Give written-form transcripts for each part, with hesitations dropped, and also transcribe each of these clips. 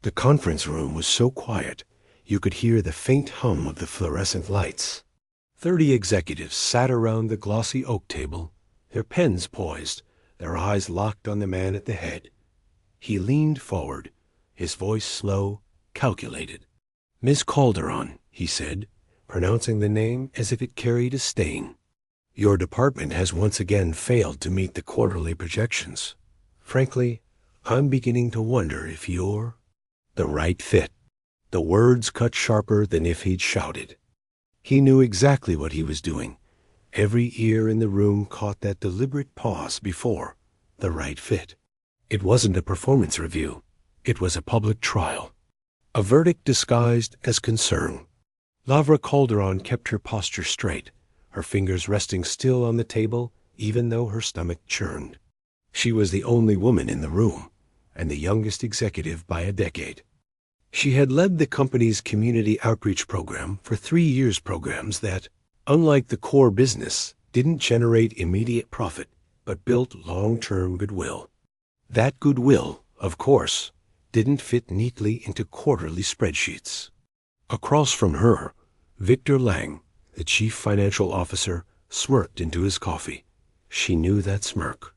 The conference room was so quiet, you could hear the faint hum of the fluorescent lights. 30 executives sat around the glossy oak table, their pens poised, their eyes locked on the man at the head. He leaned forward, his voice slow, calculated. "Miss Calderon," he said, pronouncing the name as if it carried a sting. "Your department has once again failed to meet the quarterly projections. Frankly, I'm beginning to wonder if you're the right fit." The words cut sharper than if he'd shouted. He knew exactly what he was doing. Every ear in the room caught that deliberate pause before the right fit. It wasn't a performance review. It was a public trial. A verdict disguised as concern. Lavra Calderon kept her posture straight, her fingers resting still on the table even though her stomach churned. She was the only woman in the room, and the youngest executive by a decade. She had led the company's community outreach program for 3 years, programs that, unlike the core business, didn't generate immediate profit, but built long-term goodwill. That goodwill, of course, didn't fit neatly into quarterly spreadsheets. Across from her, Victor Lang, the chief financial officer, smirked into his coffee. She knew that smirk.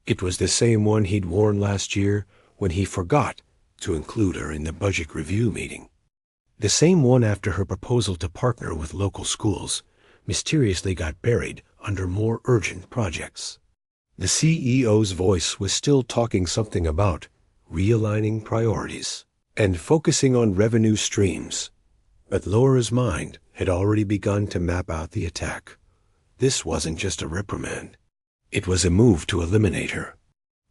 It was the same one he'd worn last year when he forgot to include her in the budget review meeting. The same one after her proposal to partner with local schools mysteriously got buried under more urgent projects. The CEO's voice was still talking something about realigning priorities and focusing on revenue streams, but Laura's mind had already begun to map out the attack. This wasn't just a reprimand. It was a move to eliminate her.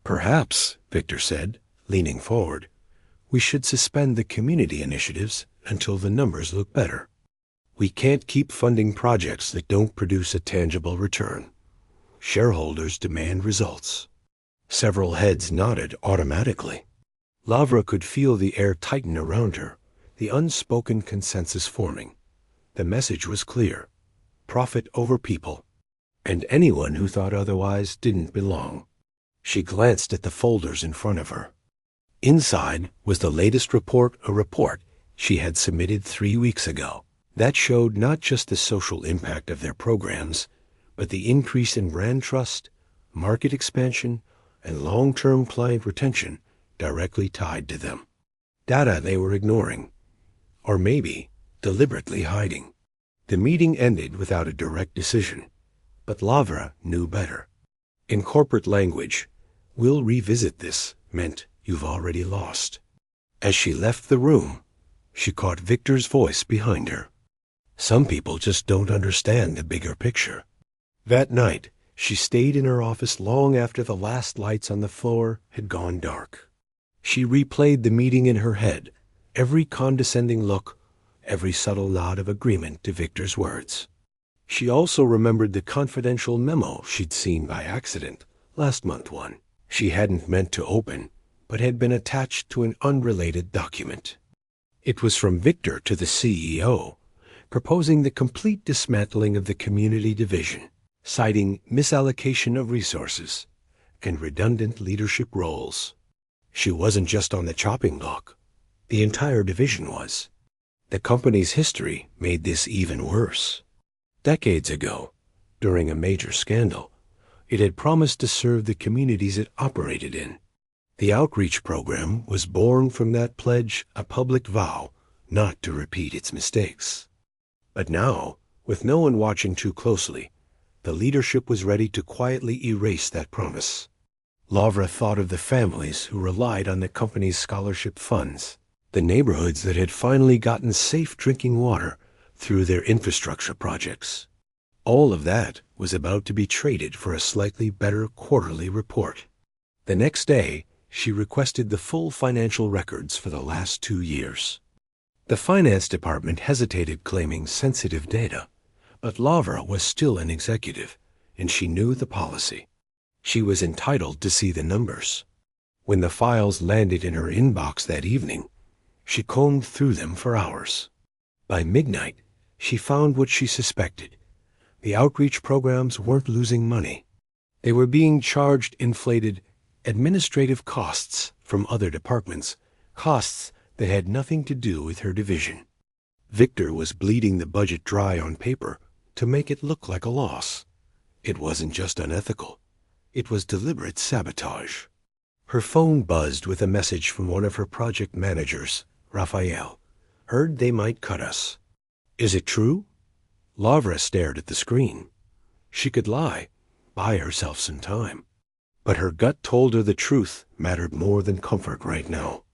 "Perhaps," Victor said, leaning forward, "we should suspend the community initiatives until the numbers look better. We can't keep funding projects that don't produce a tangible return. Shareholders demand results." Several heads nodded automatically. Lavra could feel the air tighten around her, the unspoken consensus forming. The message was clear: profit over people, and anyone who thought otherwise didn't belong. She glanced at the folders in front of her. Inside was the latest report, a report she had submitted 3 weeks ago. That showed not just the social impact of their programs, but the increase in brand trust, market expansion, and long-term client retention directly tied to them. Data they were ignoring, or maybe deliberately hiding. The meeting ended without a direct decision, but Lavra knew better. In corporate language, "We'll revisit this," meant you've already lost. As she left the room, she caught Victor's voice behind her. "Some people just don't understand the bigger picture." That night, she stayed in her office long after the last lights on the floor had gone dark. She replayed the meeting in her head, every condescending look, every subtle nod of agreement to Victor's words. She also remembered the confidential memo she'd seen by accident, last month one. She hadn't meant to open, but had been attached to an unrelated document. It was from Victor to the CEO, proposing the complete dismantling of the community division, citing misallocation of resources and redundant leadership roles. She wasn't just on the chopping block. The entire division was. The company's history made this even worse. Decades ago, during a major scandal, it had promised to serve the communities it operated in. The outreach program was born from that pledge, a public vow not to repeat its mistakes. But now, with no one watching too closely, the leadership was ready to quietly erase that promise. Lavra thought of the families who relied on the company's scholarship funds, the neighborhoods that had finally gotten safe drinking water through their infrastructure projects. All of that was about to be traded for a slightly better quarterly report. The next day, she requested the full financial records for the last 2 years. The finance department hesitated, claiming sensitive data, but Lavra was still an executive, and she knew the policy. She was entitled to see the numbers. When the files landed in her inbox that evening, she combed through them for hours. By midnight, she found what she suspected. The outreach programs weren't losing money. They were being charged inflated administrative costs from other departments, costs that had nothing to do with her division. Victor was bleeding the budget dry on paper to make it look like a loss. It wasn't just unethical. It was deliberate sabotage. Her phone buzzed with a message from one of her project managers, Raphael. Heard they might cut us. Is it true? Lavra stared at the screen. She could lie, buy herself some time. But her gut told her the truth mattered more than comfort right now.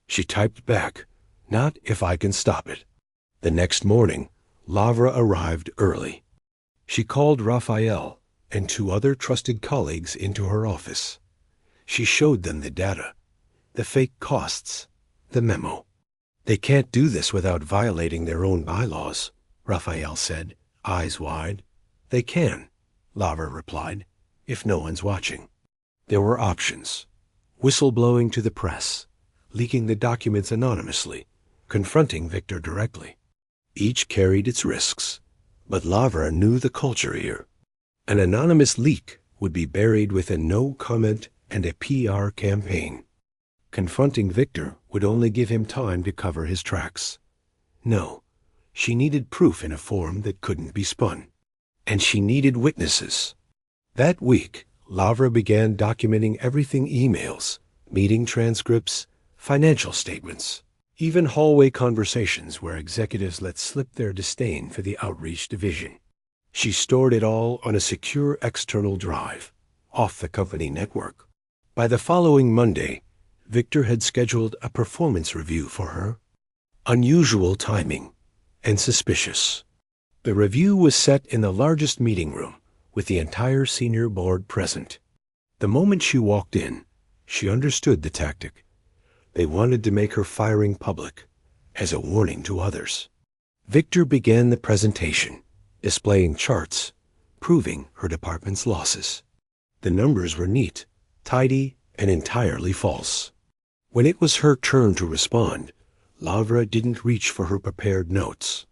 She typed back, "Not if I can stop it." The next morning, Lavra arrived early. She called Raphael and 2 other trusted colleagues into her office. She showed them the data, the fake costs, the memo. "They can't do this without violating their own bylaws," Raphael said, eyes wide. "They can," Lavra replied, "if no one's watching." There were options: whistleblowing to the press, leaking the documents anonymously, confronting Victor directly. Each carried its risks, but Lavra knew the culture here. An anonymous leak would be buried within no comment and a PR campaign. Confronting Victor would only give him time to cover his tracks. No, she needed proof in a form that couldn't be spun. And she needed witnesses. That week, Lavra began documenting everything: emails, meeting transcripts, financial statements, even hallway conversations where executives let slip their disdain for the outreach division. She stored it all on a secure external drive, off the company network. By the following Monday, Victor had scheduled a performance review for her. Unusual timing and suspicious. The review was set in the largest meeting room, with the entire senior board present. The moment she walked in, she understood the tactic. They wanted to make her firing public, as a warning to others. Victor began the presentation, displaying charts, proving her department's losses. The numbers were neat, tidy, and entirely false. When it was her turn to respond, Lavra didn't reach for her prepared notes.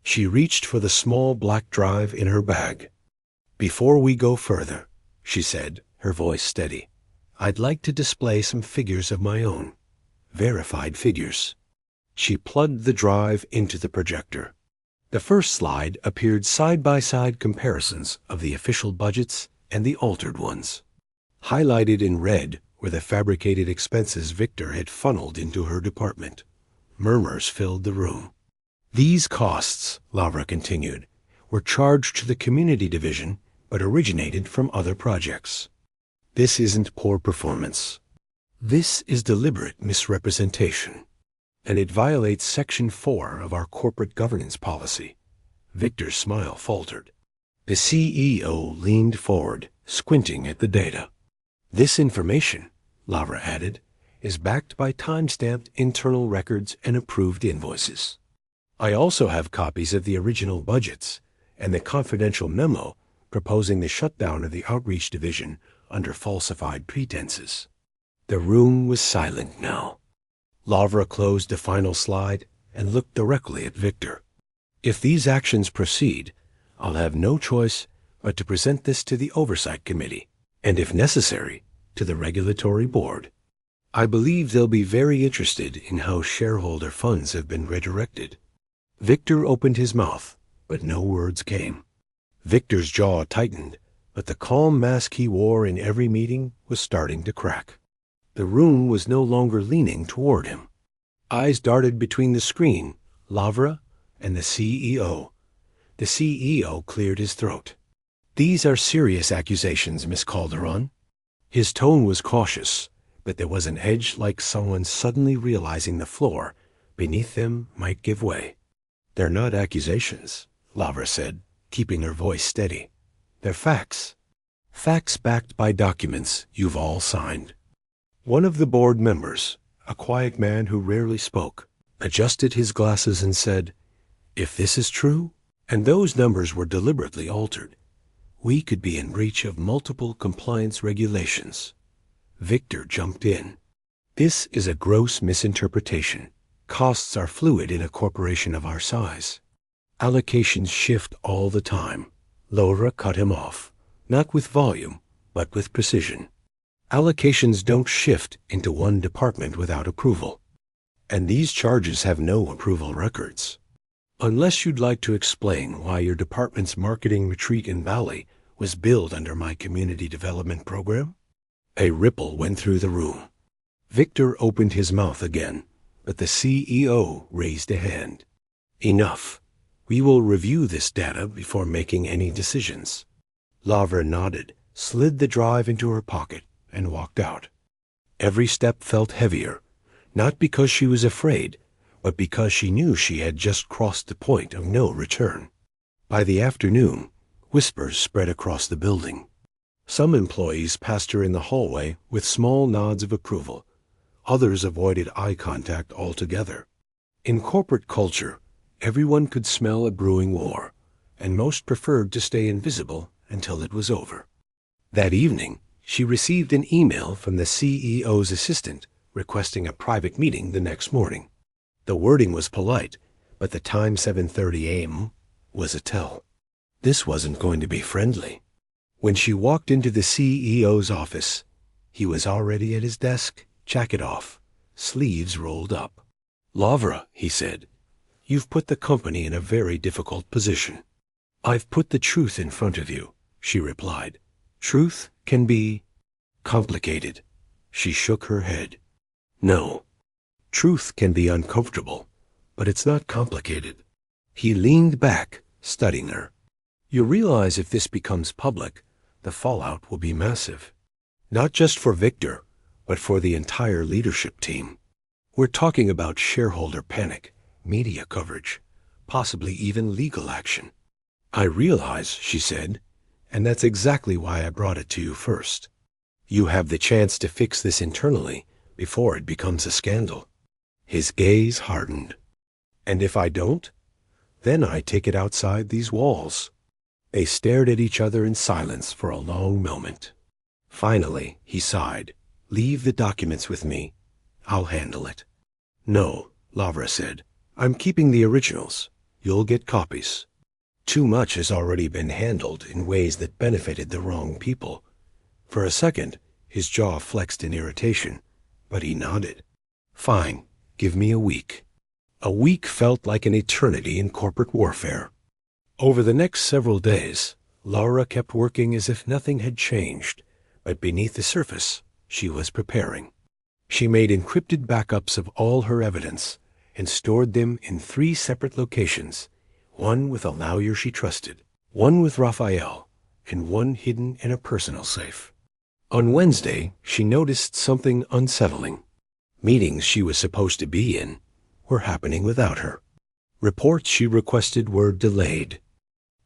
She reached for the small black drive in her bag. "Before we go further," she said, her voice steady, "I'd like to display some figures of my own. Verified figures." She plugged the drive into the projector. The first slide appeared side-by-side comparisons of the official budgets and the altered ones. Highlighted in red were the fabricated expenses Victor had funneled into her department. Murmurs filled the room. "These costs," Lavra continued, "were charged to the community division but originated from other projects. This isn't poor performance. This is deliberate misrepresentation, and it violates Section 4 of our corporate governance policy." Victor's smile faltered. The CEO leaned forward, squinting at the data. "This information," Lavra added, "is backed by time-stamped internal records and approved invoices. I also have copies of the original budgets and the confidential memo proposing the shutdown of the outreach division under falsified pretenses." The room was silent now. Lavra closed the final slide and looked directly at Victor. "If these actions proceed, I'll have no choice but to present this to the Oversight Committee, and if necessary, to the Regulatory Board. I believe they'll be very interested in how shareholder funds have been redirected." Victor opened his mouth, but no words came. Victor's jaw tightened, but the calm mask he wore in every meeting was starting to crack. The room was no longer leaning toward him. Eyes darted between the screen, Lavra, and the CEO. The CEO cleared his throat. "These are serious accusations, Miss Calderon." His tone was cautious, but there was an edge like someone suddenly realizing the floor beneath them might give way. "They're not accusations," Lavra said, keeping her voice steady. "They're facts. Facts backed by documents you've all signed." One of the board members, a quiet man who rarely spoke, adjusted his glasses and said, "If this is true, and those numbers were deliberately altered, we could be in breach of multiple compliance regulations." Victor jumped in. "This is a gross misinterpretation. Costs are fluid in a corporation of our size. Allocations shift all the time." Lavra cut him off, not with volume, but with precision. "Allocations don't shift into one department without approval. And these charges have no approval records. Unless you'd like to explain why your department's marketing retreat in Bali was billed under my community development program? A ripple went through the room. Victor opened his mouth again, but the CEO raised a hand. Enough. We will review this data before making any decisions. Lavra nodded, slid the drive into her pocket, and walked out. Every step felt heavier, not because she was afraid, but because she knew she had just crossed the point of no return. By the afternoon, whispers spread across the building. Some employees passed her in the hallway with small nods of approval. Others avoided eye contact altogether. In corporate culture, everyone could smell a brewing war, and most preferred to stay invisible until it was over. That evening, she received an email from the CEO's assistant requesting a private meeting the next morning. The wording was polite, but the time 7:30 a.m. was a tell. This wasn't going to be friendly. When she walked into the CEO's office, he was already at his desk, jacket off, sleeves rolled up. "Lavra," he said, "you've put the company in a very difficult position." "I've put the truth in front of you," she replied. "Truth can be complicated." She shook her head. "No. Truth can be uncomfortable, but it's not complicated." He leaned back, studying her. "You realize if this becomes public, the fallout will be massive. Not just for Victor, but for the entire leadership team. We're talking about shareholder panic, media coverage, possibly even legal action." "I realize," she said, "and that's exactly why I brought it to you first. You have the chance to fix this internally before it becomes a scandal." His gaze hardened. "And if I don't? Then I take it outside these walls." They stared at each other in silence for a long moment. Finally, he sighed. "Leave the documents with me. I'll handle it." "No," Lavra said. "I'm keeping the originals. You'll get copies. Too much has already been handled in ways that benefited the wrong people." For a second, his jaw flexed in irritation, but he nodded. "Fine. Give me a week." A week felt like an eternity in corporate warfare. Over the next several days, Laura kept working as if nothing had changed, but beneath the surface, she was preparing. She made encrypted backups of all her evidence and stored them in 3 separate locations, one with a lawyer she trusted, one with Raphael, and one hidden in a personal safe. On Wednesday, she noticed something unsettling. Meetings she was supposed to be in were happening without her. Reports she requested were delayed.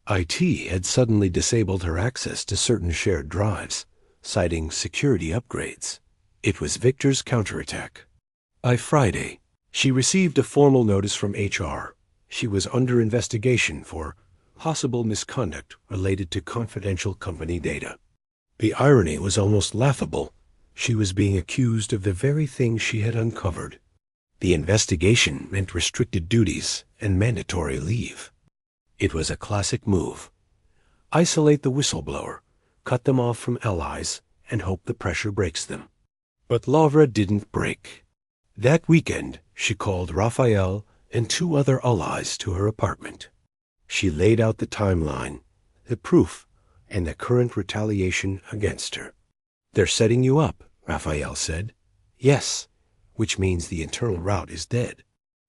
IT had suddenly disabled her access to certain shared drives, citing security upgrades. It was Victor's counterattack. By Friday, she received a formal notice from HR. She was under investigation for possible misconduct related to confidential company data. The irony was almost laughable. She was being accused of the very thing she had uncovered. The investigation meant restricted duties and mandatory leave. It was a classic move. Isolate the whistleblower, cut them off from allies, and hope the pressure breaks them. But Lavra didn't break. That weekend, she called Raphael and 2 other allies to her apartment. She laid out the timeline, the proof, and the current retaliation against her. "They're setting you up," Raphael said. "Yes, which means the internal route is dead.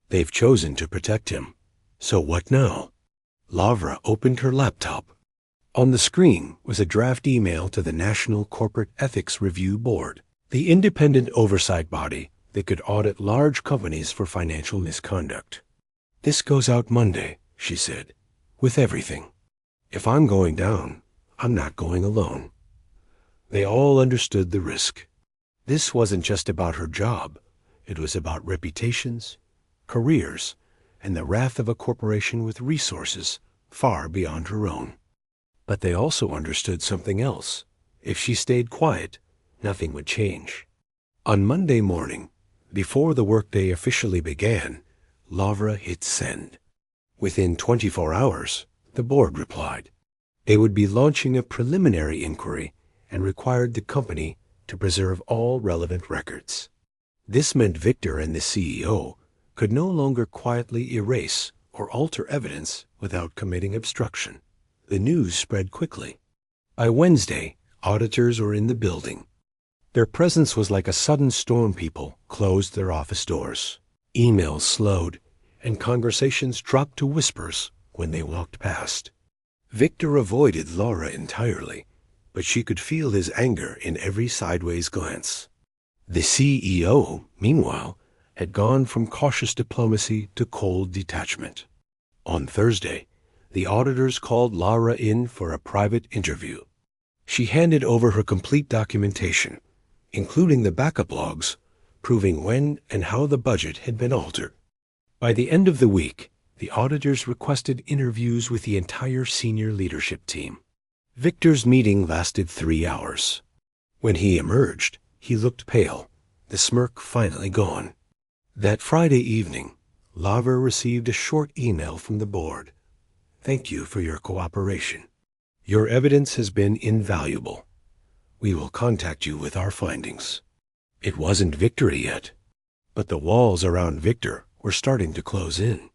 They've chosen to protect him. So what now?" Lavra opened her laptop. On the screen was a draft email to the National Corporate Ethics Review Board, the independent oversight body that could audit large companies for financial misconduct. "This goes out Monday," she said, "with everything. If I'm going down, I'm not going alone." They all understood the risk. This wasn't just about her job. It was about reputations, careers, and the wrath of a corporation with resources far beyond her own. But they also understood something else. If she stayed quiet, nothing would change. On Monday morning, before the workday officially began, Lavra hit send. Within 24 hours, the board replied. They would be launching a preliminary inquiry and required the company to preserve all relevant records. This meant Victor and the CEO could no longer quietly erase or alter evidence without committing obstruction. The news spread quickly. By Wednesday, auditors were in the building. Their presence was like a sudden storm. People closed their office doors. Emails slowed, and conversations dropped to whispers when they walked past. Victor avoided Laura entirely, but she could feel his anger in every sideways glance. The CEO, meanwhile, had gone from cautious diplomacy to cold detachment. On Thursday, the auditors called Laura in for a private interview. She handed over her complete documentation, including the backup logs, proving when and how the budget had been altered. By the end of the week, the auditors requested interviews with the entire senior leadership team. Victor's meeting lasted 3 hours. When he emerged, he looked pale, the smirk finally gone. That Friday evening, Laura received a short email from the board. "Thank you for your cooperation. Your evidence has been invaluable. We will contact you with our findings." It wasn't victory yet, but the walls around Victor were starting to close in.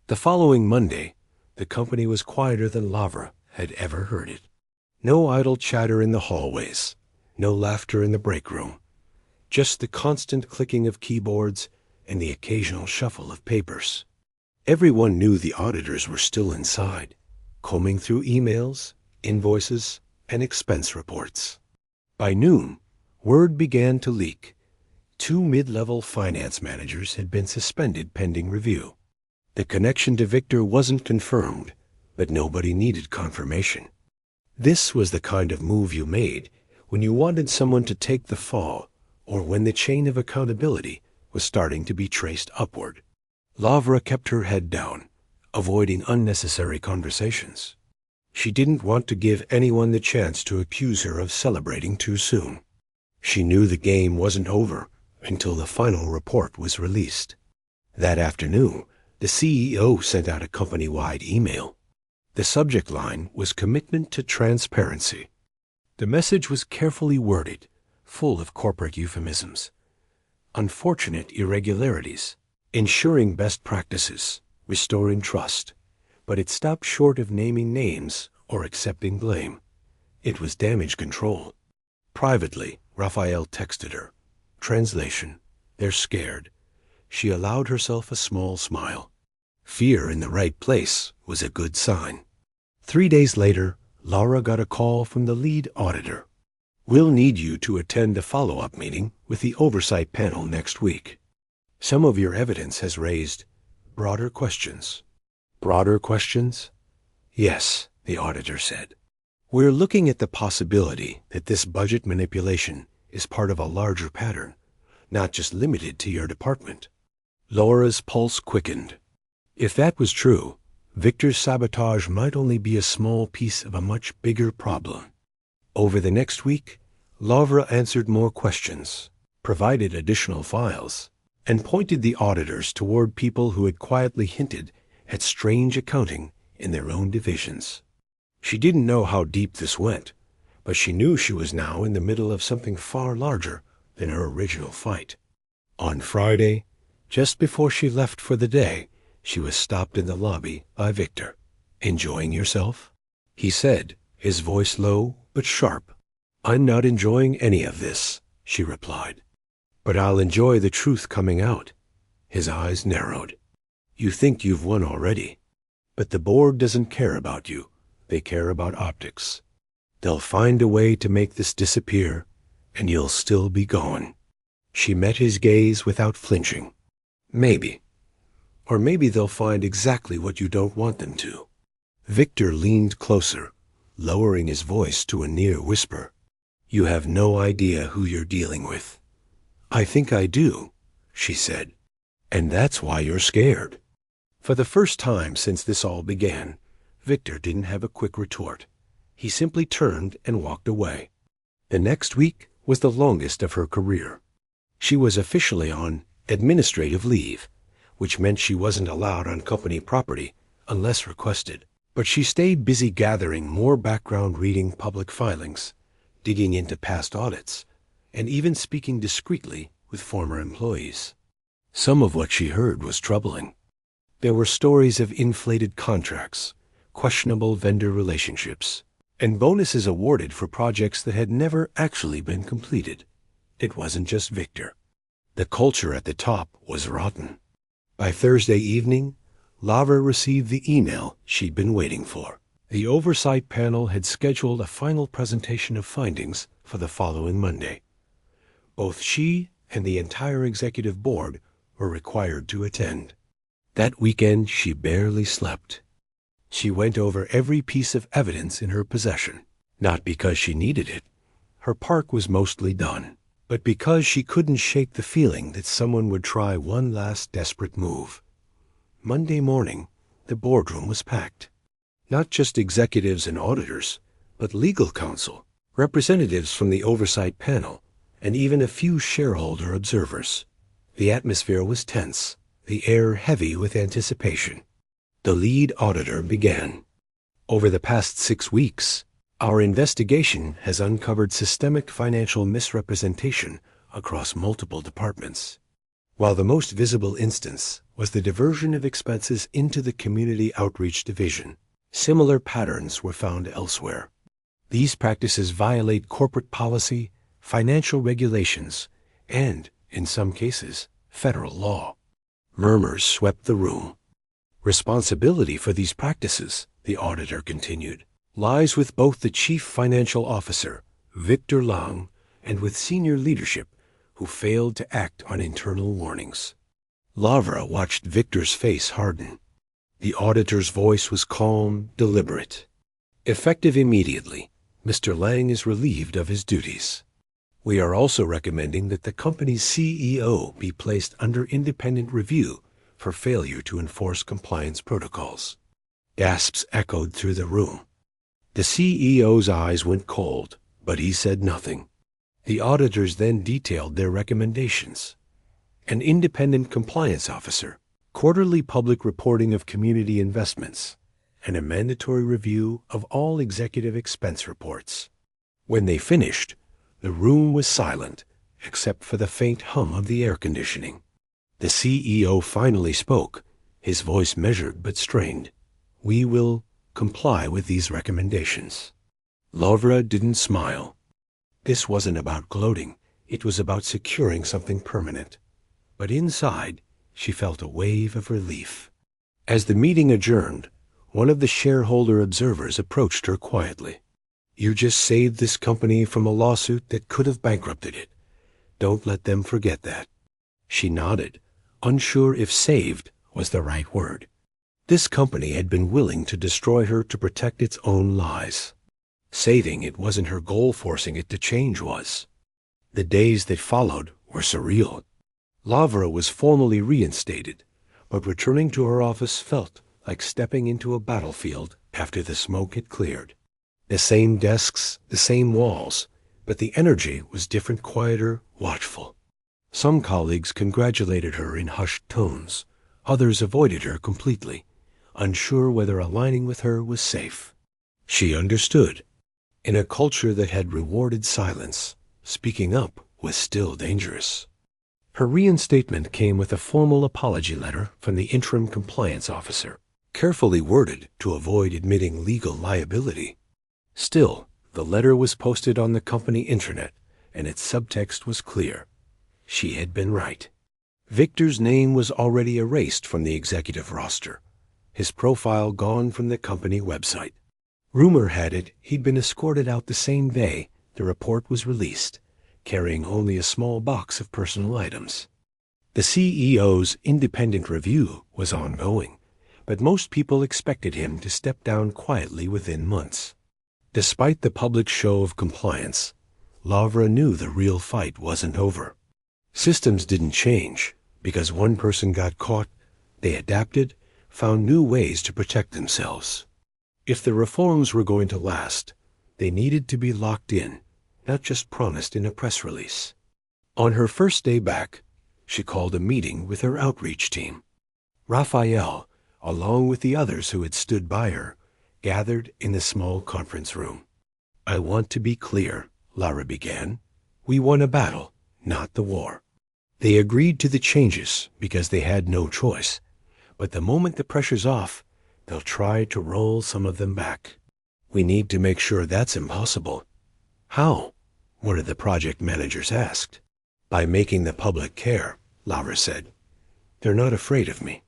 The following Monday, the company was quieter than Laura had ever heard it. No idle chatter in the hallways, no laughter in the break room, just the constant clicking of keyboards and the occasional shuffle of papers. Everyone knew the auditors were still inside, combing through emails, invoices, and expense reports. By noon, word began to leak. 2 mid-level finance managers had been suspended pending review. The connection to Victor wasn't confirmed, but nobody needed confirmation. This was the kind of move you made when you wanted someone to take the fall, or when the chain of accountability was starting to be traced upward. Laura kept her head down, avoiding unnecessary conversations. She didn't want to give anyone the chance to accuse her of celebrating too soon. She knew the game wasn't over until the final report was released. That afternoon, the CEO sent out a company-wide email. The subject line was Commitment to Transparency. The message was carefully worded, full of corporate euphemisms. Unfortunate irregularities, ensuring best practices, restoring trust. But it stopped short of naming names or accepting blame. It was damage control. Privately, Raphael texted her. Translation: "They're scared." She allowed herself a small smile. Fear in the right place was a good sign. 3 days later, Laura got a call from the lead auditor. "We'll need you to attend a follow-up meeting with the oversight panel next week. Some of your evidence has raised broader questions." "Broader questions?" "Yes," the auditor said. "We're looking at the possibility that this budget manipulation is part of a larger pattern, not just limited to your department." Laura's pulse quickened. If that was true, Victor's sabotage might only be a small piece of a much bigger problem. Over the next week, Laura answered more questions, provided additional files, and pointed the auditors toward people who had quietly hinted at strange accounting in their own divisions. She didn't know how deep this went, but she knew she was now in the middle of something far larger than her original fight. On Friday, just before she left for the day, she was stopped in the lobby by Victor. "Enjoying yourself?" he said, his voice low but sharp. "I'm not enjoying any of this," she replied. "But I'll enjoy the truth coming out." His eyes narrowed. "You think you've won already, but the board doesn't care about you. They care about optics. They'll find a way to make this disappear, and you'll still be gone." She met his gaze without flinching. "Maybe. Or maybe they'll find exactly what you don't want them to." Victor leaned closer, lowering his voice to a near whisper. "You have no idea who you're dealing with." "I think I do," she said. "And that's why you're scared." For the first time since this all began, Victor didn't have a quick retort. He simply turned and walked away. The next week was the longest of her career. She was officially on administrative leave, which meant she wasn't allowed on company property unless requested. But she stayed busy gathering more background, reading public filings, digging into past audits, and even speaking discreetly with former employees. Some of what she heard was troubling. There were stories of inflated contracts, questionable vendor relationships, and bonuses awarded for projects that had never actually been completed. It wasn't just Victor. The culture at the top was rotten. By Thursday evening, Lavra received the email she'd been waiting for. The oversight panel had scheduled a final presentation of findings for the following Monday. Both she and the entire executive board were required to attend. That weekend, she barely slept. She went over every piece of evidence in her possession, not because she needed it. Her part was mostly done, but because she couldn't shake the feeling that someone would try one last desperate move. Monday morning, the boardroom was packed. Not just executives and auditors, but legal counsel, representatives from the oversight panel, and even a few shareholder observers. The atmosphere was tense, the air heavy with anticipation. The lead auditor began. Over the past 6 weeks, our investigation has uncovered systemic financial misrepresentation across multiple departments. While the most visible instance was the diversion of expenses into the Community Outreach Division, similar patterns were found elsewhere. These practices violate corporate policy, financial regulations, and, in some cases, federal law. Murmurs swept the room. Responsibility for these practices, the auditor continued, lies with both the chief financial officer, Victor Lang, and with senior leadership who failed to act on internal warnings. Lavra watched Victor's face harden. The auditor's voice was calm, deliberate. Effective immediately, Mr. Lang is relieved of his duties. We are also recommending that the company's CEO be placed under independent review for failure to enforce compliance protocols. Gasps echoed through the room. The CEO's eyes went cold, but he said nothing. The auditors then detailed their recommendations. An independent compliance officer, quarterly public reporting of community investments, and a mandatory review of all executive expense reports. When they finished, the room was silent, except for the faint hum of the air conditioning. The CEO finally spoke, his voice measured but strained. We will comply with these recommendations. Lavra didn't smile. This wasn't about gloating. It was about securing something permanent. But inside, she felt a wave of relief. As the meeting adjourned, one of the shareholder observers approached her quietly. You just saved this company from a lawsuit that could have bankrupted it. Don't let them forget that. She nodded, unsure if saved was the right word. This company had been willing to destroy her to protect its own lies. Saving it wasn't her goal, forcing it to change was. The days that followed were surreal. Lavra was formally reinstated, but returning to her office felt like stepping into a battlefield after the smoke had cleared. The same desks, the same walls, but the energy was different, quieter, watchful. Some colleagues congratulated her in hushed tones. Others avoided her completely, unsure whether aligning with her was safe. She understood. In a culture that had rewarded silence, speaking up was still dangerous. Her reinstatement came with a formal apology letter from the interim compliance officer, carefully worded to avoid admitting legal liability. Still, the letter was posted on the company intranet, and its subtext was clear. She had been right. Victor's name was already erased from the executive roster, his profile gone from the company website. Rumor had it he'd been escorted out the same day the report was released, carrying only a small box of personal items. The CEO's independent review was ongoing, but most people expected him to step down quietly within months. Despite the public show of compliance, Lavra knew the real fight wasn't over. Systems didn't change because one person got caught. They adapted, found new ways to protect themselves. If the reforms were going to last, they needed to be locked in, not just promised in a press release. On her first day back, she called a meeting with her outreach team. Raphael, along with the others who had stood by her, gathered in the small conference room. I want to be clear, Lara began. We won a battle, not the war. They agreed to the changes because they had no choice. But the moment the pressure's off, they'll try to roll some of them back. We need to make sure that's impossible. How? One of the project managers asked. By making the public care, Laura said. They're not afraid of me.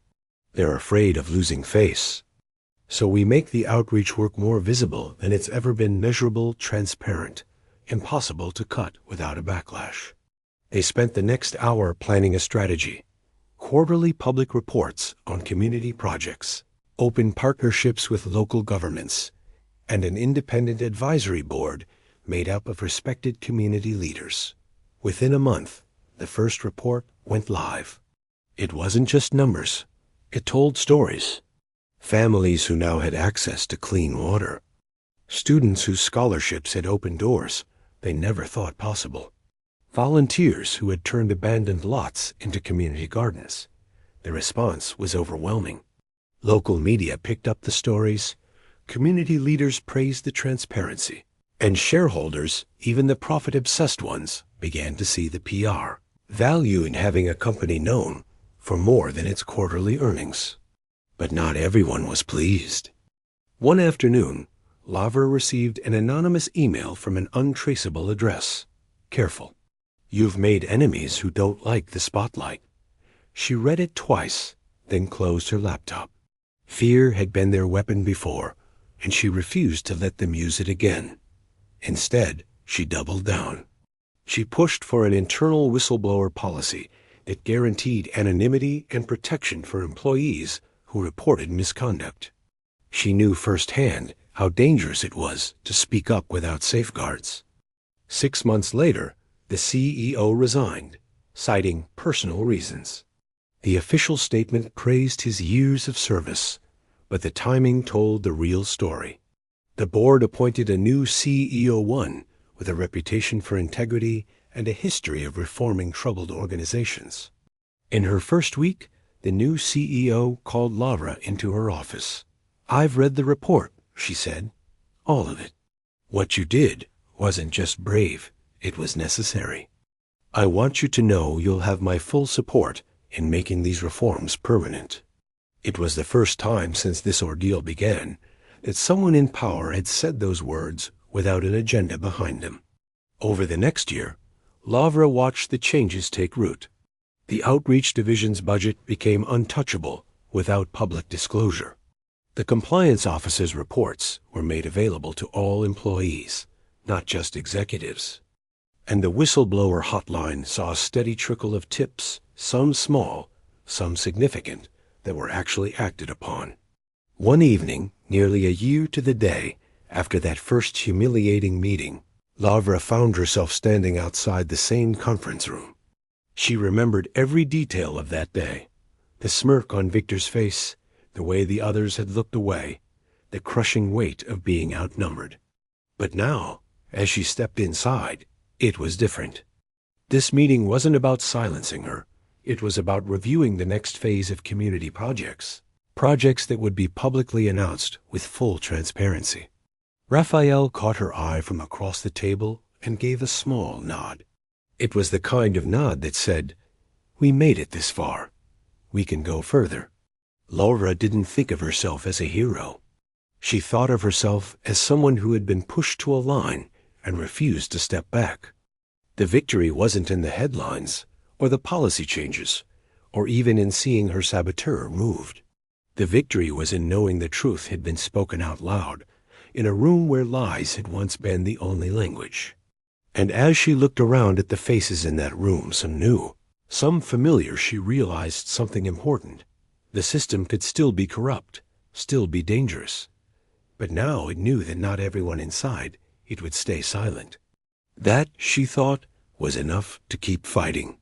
They're afraid of losing face. So we make the outreach work more visible than it's ever been, measurable, transparent, impossible to cut without a backlash. They spent the next hour planning a strategy. Quarterly public reports on community projects, open partnerships with local governments, and an independent advisory board made up of respected community leaders. Within a month, the first report went live. It wasn't just numbers. It told stories. Families who now had access to clean water. Students whose scholarships had opened doors they never thought possible. Volunteers who had turned abandoned lots into community gardens. The response was overwhelming. Local media picked up the stories. Community leaders praised the transparency. And shareholders, even the profit-obsessed ones, began to see the PR value in having a company known for more than its quarterly earnings. But not everyone was pleased. One afternoon, Lavra received an anonymous email from an untraceable address. Careful. You've made enemies who don't like the spotlight. She read it twice, then closed her laptop. Fear had been their weapon before, and she refused to let them use it again. Instead, she doubled down. She pushed for an internal whistleblower policy that guaranteed anonymity and protection for employees who reported misconduct. She knew firsthand how dangerous it was to speak up without safeguards. 6 months later, the CEO resigned, citing personal reasons. The official statement praised his years of service, but the timing told the real story. The board appointed a new CEO1 with a reputation for integrity and a history of reforming troubled organizations. In her first week, the new CEO called Lavra into her office. I've read the report, she said. All of it. What you did wasn't just brave, it was necessary. I want you to know you'll have my full support in making these reforms permanent. It was the first time since this ordeal began that someone in power had said those words without an agenda behind them. Over the next year, Lavra watched the changes take root. The outreach division's budget became untouchable without public disclosure. The compliance officer's reports were made available to all employees, not just executives. And the whistleblower hotline saw a steady trickle of tips, some small, some significant, that were actually acted upon. One evening, nearly a year to the day after that first humiliating meeting, Lavra found herself standing outside the same conference room. She remembered every detail of that day, the smirk on Victor's face, the way the others had looked away, the crushing weight of being outnumbered. But now, as she stepped inside, it was different. This meeting wasn't about silencing her. It was about reviewing the next phase of community projects that would be publicly announced with full transparency. Raphael caught her eye from across the table and gave a small nod. It was the kind of nod that said, "We made it this far. We can go further." Laura didn't think of herself as a hero. She thought of herself as someone who had been pushed to a line and refused to step back. The victory wasn't in the headlines, or the policy changes, or even in seeing her saboteur moved. The victory was in knowing the truth had been spoken out loud, in a room where lies had once been the only language. And as she looked around at the faces in that room, some new, some familiar, she realized something important. The system could still be corrupt, still be dangerous. But now it knew that not everyone inside it would stay silent. That, she thought, was enough to keep fighting.